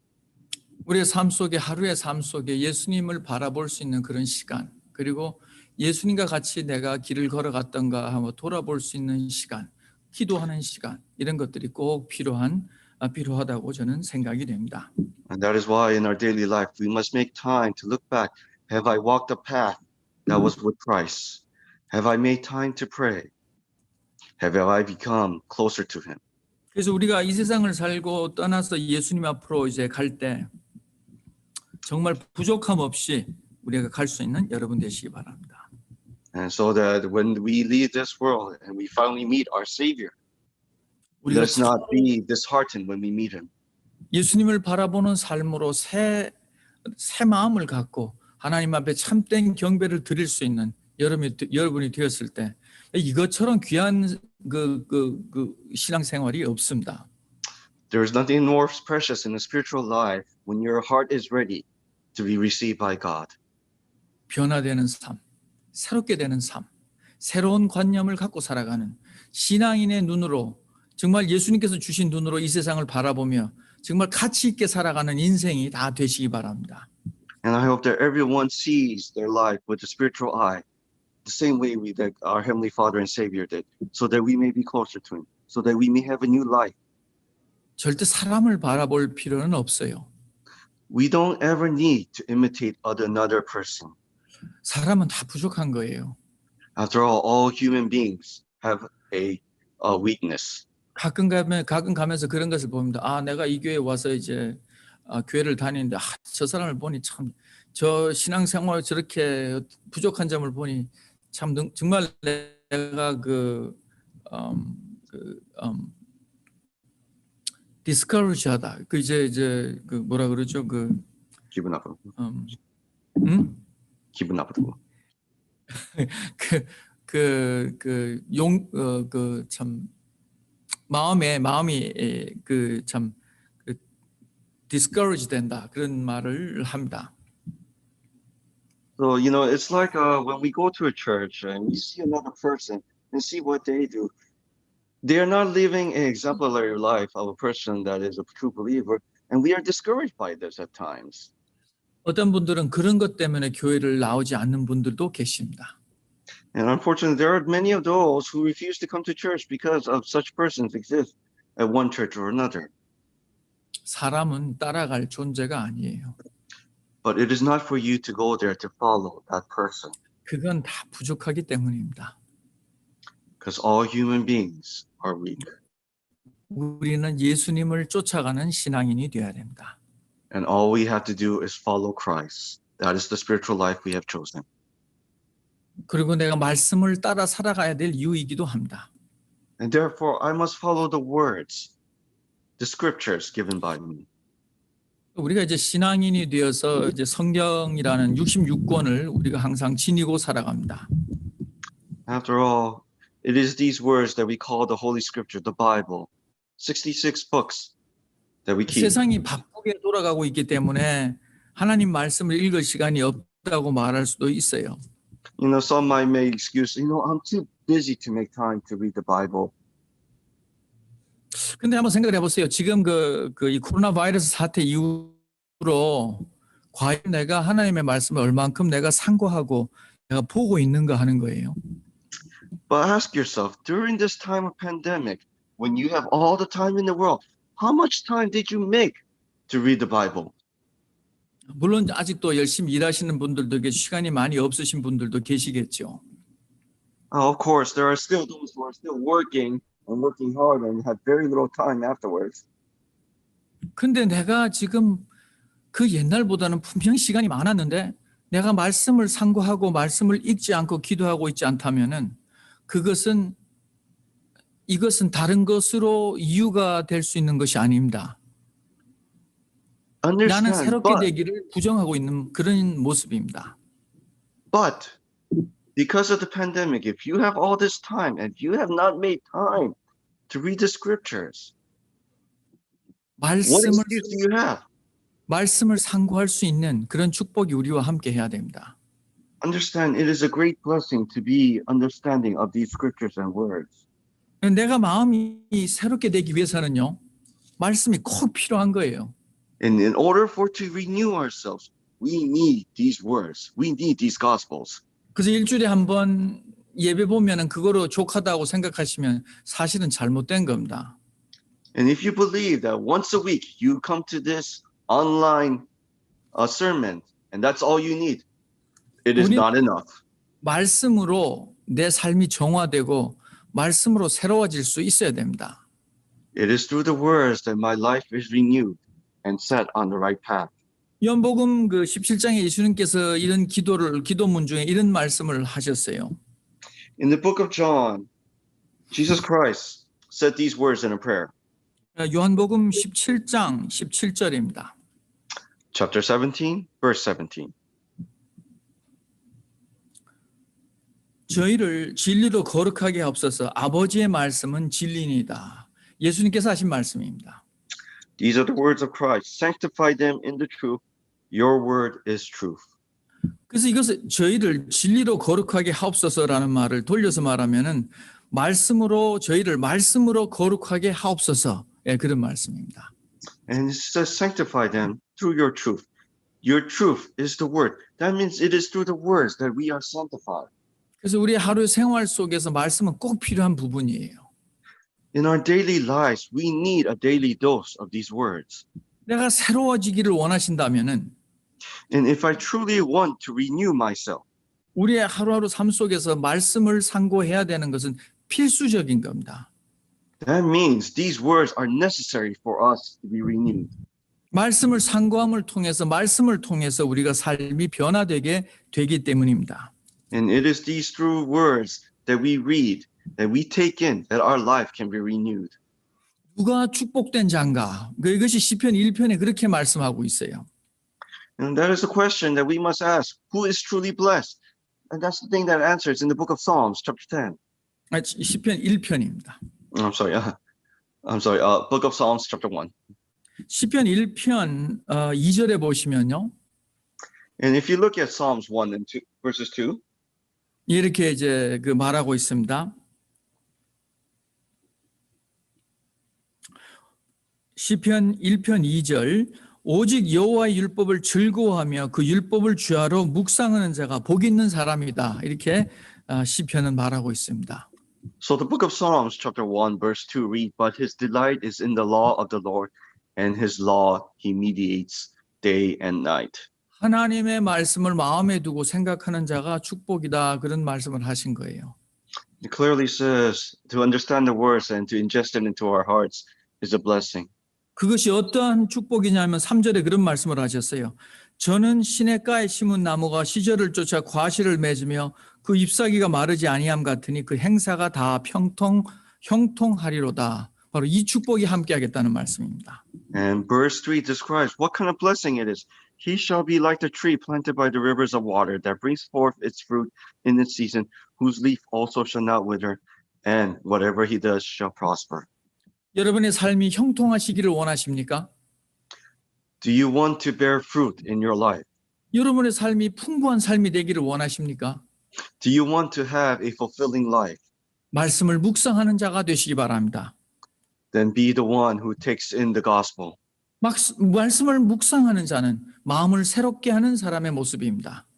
우리의 삶 속에 하루의 삶 속에 예수님을 바라볼 수 있는 그런 시간 그리고 예수님과 같이 내가 길을 걸어갔던가 한번 돌아볼 수 있는 시간 기도하는 시간 이런 것들이 꼭 필요하다고 저는 생각이 됩니다. And that is why in our daily life we must make time to look back. Have I walked the path that was with Christ? Have I made time to pray? Have I become closer to Him? 그래서 우리가 이 세상을 살고 떠나서 예수님 앞으로 이제 갈 때 정말 부족함 없이 우리가 갈 수 있는 여러분 되시기 바랍니다. And so that when we leave this world and we finally meet our Savior, let us not be disheartened when we meet Him. 예수님을 바라보는 삶으로 새 마음을 갖고 하나님 앞에 참된 경배를 드릴 수 있는 여러분이 되었을 때 이것처럼 귀한 그 신앙생활이 없습니다. There is nothing more precious in a spiritual life when your heart is ready to be received by God. 변화되는 삶, 새롭게 되는 삶, 새로운 관념을 갖고 살아가는 신앙인의 눈으로 정말 예수님께서 주신 눈으로 이 세상을 바라보며 정말 가치 있게 살아가는 인생이 다 되시기 바랍니다. And I hope that everyone sees their life with the spiritual eye, the same way that our Heavenly Father and Savior did, so that we may be closer to Him, so that we may have a new life. 절대 사람을 바라볼 필요는 없어요. We don't ever need to imitate another person. 사람은 다 부족한 거예요. After all human beings have a weakness. 가끔 가면서 그런 것을 봅니다. 아, 내가 이 교회에 와서 이제 교회를 다니는데 저 사람을 보니 참 저 신앙생활 저렇게 부족한 점을 보니 참 정말 내가 discourage하다. 그 이제 그 뭐라 그러죠? 기분 나쁘고. 기분 나쁘고. 참 마음이 참 discourage 된다 그런 말을 합니다. So, it's like when we go to a church and we see another person and see what they do. They are not living an exemplary life of a person that is a true believer, and we are discouraged by this at times. 어떤 분들은 그런 것 때문에 교회를 나오지 않는 분들도 계십니다. And unfortunately, there are many of those who refuse to come to church because of such persons exist at one church or another. 사람은 따라갈 존재가 아니에요. But it is not for you to go there to follow that person. 그건 다 부족하기 때문입니다. Because all human beings are weak. 우리는 예수님을 쫓아가는 신앙인이 되어야 됩니다. And all we have to do is follow Christ. That is the spiritual life we have chosen. 그리고 내가 말씀을 따라 살아가야 될 이유이기도 합니다. And therefore, I must follow the words, the scriptures given by me. 우리가 이제 신앙인이 되어서 이제 성경이라는 66권을 우리가 항상 지니고 살아갑니다. After all, it is these words that we call the Holy Scripture, the Bible, 66 books that we keep. 세상이 바쁘게 돌아가고 있기 때문에 하나님 말씀을 읽을 시간이 없다고 말할 수도 있어요. Some might make excuse, I'm too busy to make time to read the Bible. 근데 한번 생각해 보세요. 지금 이 코로나 바이러스 사태 이후로 과연 내가 하나님의 말씀을 얼만큼 내가 상고하고 내가 보고 있는가 하는 거예요. But ask yourself, during this time of pandemic, when you have all the time in the world, how much time did you make to read the Bible? 물론 아직도 열심히 일하시는 분들도 계시고 시간이 많이 없으신 분들도 계시겠죠. Of course, there are still those who are still working and working hard and have very little time afterwards. 근데 내가 지금 그 옛날보다는 분명 시간이 많았는데 내가 말씀을 상고하고 말씀을 읽지 않고 기도하고 있지 않다면은 이것은 다른 것으로 이유가 될 수 있는 것이 아닙니다. 나는 새롭게 되기를 부정하고 있는 그런 모습입니다. But because of the pandemic, if you have all this time and you have not made time to read the scriptures, what excuse do you have? 말씀을 상고할 수 있는 그런 축복이 우리와 함께 해야 됩니다. Understand, it is a great blessing to be understanding of these scriptures and words. 내가 마음이 새롭게 되기 위해서는요, 말씀이 꼭 필요한 거예요. And in order to renew ourselves, we need these words. We need these gospels. 그래서 일주일에 한 번 예배 보면은 그거로 족하다고 생각하시면 사실은 잘못된 겁니다. And if you believe that once a week you come to this online sermon and that's all you need, it is not enough. 말씀으로 내 삶이 정화되고 말씀으로 새로워질 수 있어야 됩니다. It is through the words that my life is renewed and set on the right path. 요한복음 17장에 예수님께서 이런 기도문 중에 이런 말씀을 하셨어요. In the book of John, Jesus Christ said these words in a prayer. 요한복음 17장 17절입니다. Chapter 17, verse 17. 저희를 진리로 거룩하게 하옵소서. 아버지의 말씀은 진리니이다. 예수님께서 하신 말씀입니다. These are the words of Christ. Sanctify them in the truth. Your word is truth. 그래서 이것을 저희를 진리로 거룩하게 하옵소서라는 말을 돌려서 말하면은 저희를 말씀으로 거룩하게 하옵소서. 예, 그런 말씀입니다. And it says, sanctify them through your truth. Your truth is the word. That means it is through the words that we are sanctified. 그래서 우리 하루 생활 속에서 말씀은 꼭 필요한 부분이에요. In our daily lives, we need a daily dose of these words. 내가 새로워지기를 원하신다면은 And if I truly want to renew myself, 우리의 하루하루 삶 속에서 말씀을 상고해야 되는 것은 필수적인 겁니다. that means these words are necessary for us to be renewed. 말씀을 상고함을 통해서 말씀을 통해서 우리가 삶이 변화되게 되기 때문입니다. And it is these true words that we read, that we take in, that our life can be renewed. 누가 축복된 자인가? 이것이 시편 1편에 그렇게 말씀하고 있어요. And that is the question that we must ask. Who is truly blessed? And that's the thing that answers in the book of Psalms, chapter 10. 시편 1편입니다. Book of Psalms, chapter 1. 시편 1편 2절에 보시면요. And if you look at Psalms 1 and 2, verses 2, 이렇게 이제 말하고 있습니다. 시편 1편 2절 오직 여호와의 율법을 즐거워하며 그 율법을 주야로 묵상하는 자가 복 있는 사람이다. 이렇게 시편은 말하고 있습니다. So the book of Psalms, chapter 1, verse 2 read, But his delight is in the law of the Lord, and his law he meditates day and night. 하나님의 말씀을 마음에 두고 생각하는 자가 축복이다. 그런 말씀을 하신 거예요. It clearly says to understand the words and to ingest it into our hearts is a blessing. 그것이 어떠한 축복이냐면 3절에 그런 말씀을 하셨어요. 저는 시냇가에 심은 나무가 시절을 쫓아 과실을 맺으며 그 잎사귀가 마르지 아니함 같으니 그 행사가 다 형통하리로다. 바로 이 축복이 함께하겠다는 말씀입니다. And verse 3 describes what kind of blessing it is. He shall be like the tree planted by the rivers of water that brings forth its fruit in its season, whose leaf also shall not wither, and whatever he does shall prosper. 여러분의 삶이 형통하시기를 원하십니까? Do you want to bear fruit in your life? 여러분의 삶이 풍부한 삶이 되기를 원하십니까? Do you want to have a fulfilling life? 말씀을 묵상하는 자가 되시기 바랍니다. Then be the one who takes in the gospel. 말씀을 묵상하는 자는 마음을 새롭게 하는 사람의 모습입니다.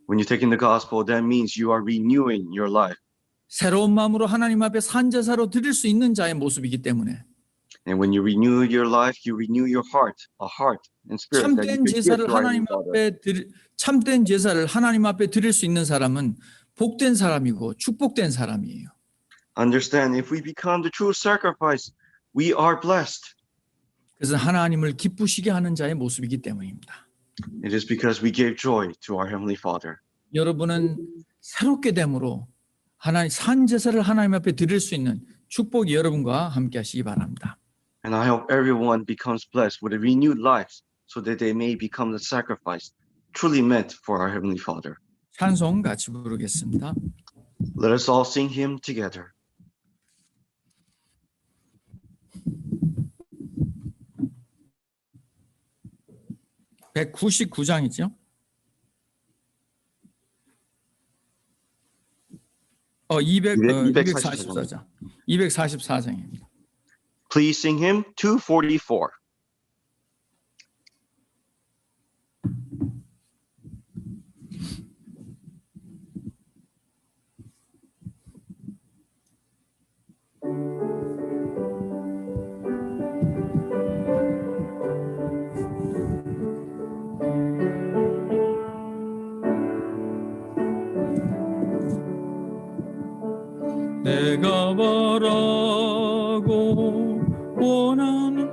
When you take in the gospel, that means you are renewing your life. 새로운 마음으로 하나님 앞에 산제사로 드릴 수 있는 자의 모습이기 때문에 And when you renew your life, you renew your heart, a heart and spirit that you 참된 can give 제사를 to our 하나님 Father. 앞에 참된 제사를 하나님 앞에 드릴 수 있는 사람은 복된 사람이고 축복된 사람이에요. Understand, if we become the true sacrifice, we are blessed. 그래서 하나님을 기쁘시게 하는 자의 모습이기 때문입니다. It is because we gave joy to our Heavenly Father. 여러분은 새롭게 됨으로 산 제사를 하나님 앞에 드릴 수 있는 축복이 여러분과 함께 하시기 바랍니다. And I hope everyone becomes blessed with a renewed life so that they may become the sacrifice truly meant for our Heavenly Father. 찬송 같이 부르겠습니다. Let us all sing him together. (199장이죠) 244장. 244장입니다. Please sing him 244. 내가 바라고 원하는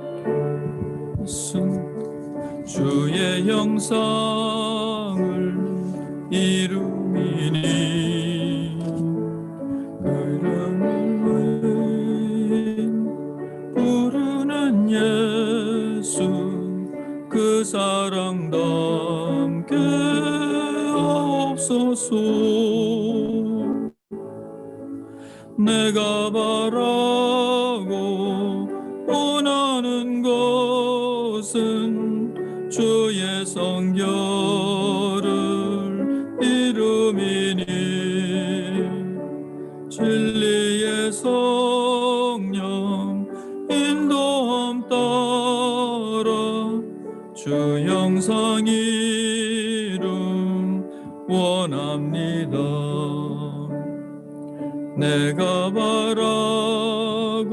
것은 주의 형상을 이루미니 그 이름을 부르는 예수 그 사랑답게 하옵소서. 내가 바라고 원하는 것은 주의 성결을 이루미니 진리의 성령 인도함 따라 주 영상 이름 원합니다. 내가 바라고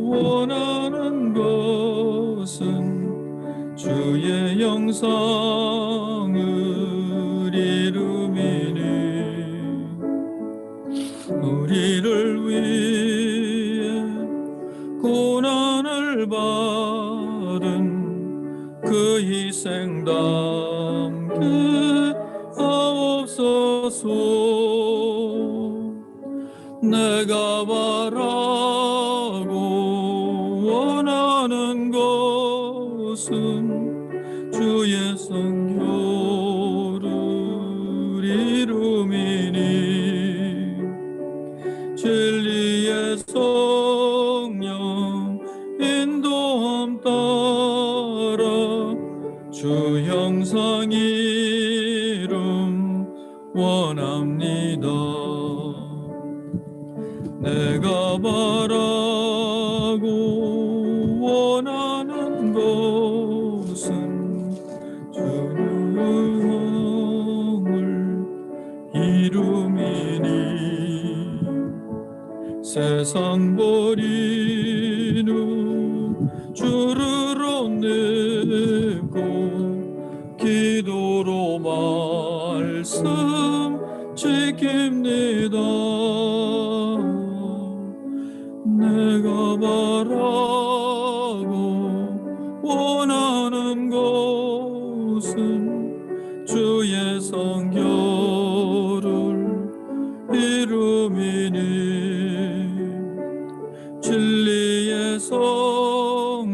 원하는 것은 주의 영상을 이루미니 우리를 위해 고난을 받은 그 희생답게 하옵소서. 내가 바라고 원하는 것은 주의 성교를 이루미니 진리의 성령 인도함 따라 주 영상 이름 원합니다. 내가 바라고 원하는 것은 주의 영을 이루미니 세상 버린 후 주를 얻고 기도로 말씀 지킵니다. 내가 바라고 원하는 것은 주의 성결을 이루미니 진리의 성령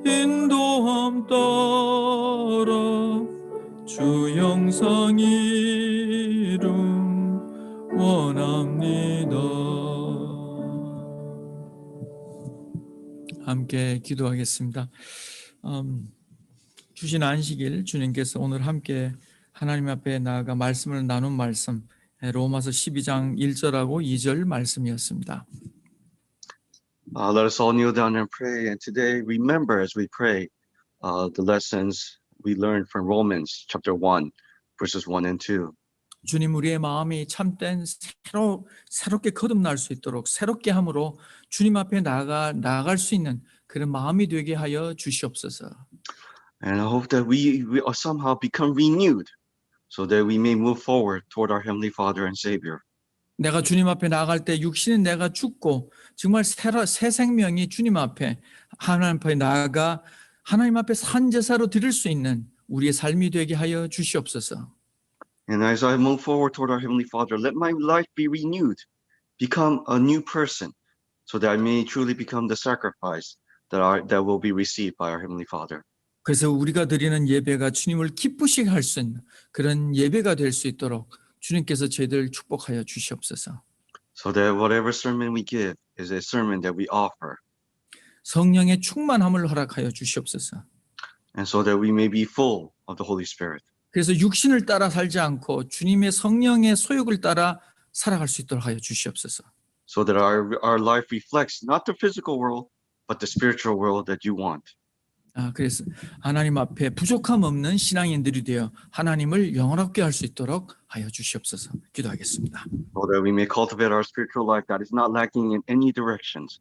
인도함 따라 주 영상 이름 원합니다. 함께 기도하겠습니다. 주신 안식일 주님께서 오늘 함께 하나님 앞에 나아가 말씀을 나눈 말씀 로마서 12장 1절하고 2절 말씀이었습니다. Let us all kneel down and pray. And today, remember as we pray the lessons we learned from Romans chapter 1, verses 1 and 2. 주님 우리의 마음이 참된 새롭게 거듭날 수 있도록 새롭게 함으로 주님 앞에 나아갈 수 있는 그런 마음이 되게 하여 주시옵소서. And I hope that we somehow become renewed so that we may move forward toward our Heavenly Father and Savior. 내가 주님 앞에 나아갈 때 육신은 내가 죽고 정말 새 생명이 주님 앞에 하나님 앞에 나아가 하나님 앞에 산 제사로 드릴 수 있는 우리의 삶이 되게 하여 주시옵소서. And as I move forward toward our Heavenly Father, let my life be renewed, become a new person, so that I may truly become the sacrifice that will be received by our Heavenly Father. 그래서 우리가 드리는 예배가 주님을 기쁘시게 할 수 있는 그런 예배가 될 수 있도록 주님께서 저희들 축복하여 주시옵소서. So that whatever sermon we give is a sermon that we offer. 성령의 충만함을 허락하여 주시옵소서. And so that we may be full of the Holy Spirit. 그래서 육신을 따라 살지 않고 주님의 성령의 소욕을 따라 살아갈 수 있도록 하여 주시옵소서. So that our life reflects not the physical world, but the spiritual world that you want. 그래서 하나님 앞에 부족함 없는 신앙인들이 되어 하나님을 영원롭게 할 수 있도록 하여 주시옵소서. 기도하겠습니다. So that we may cultivate our spiritual life that is not lacking in any directions,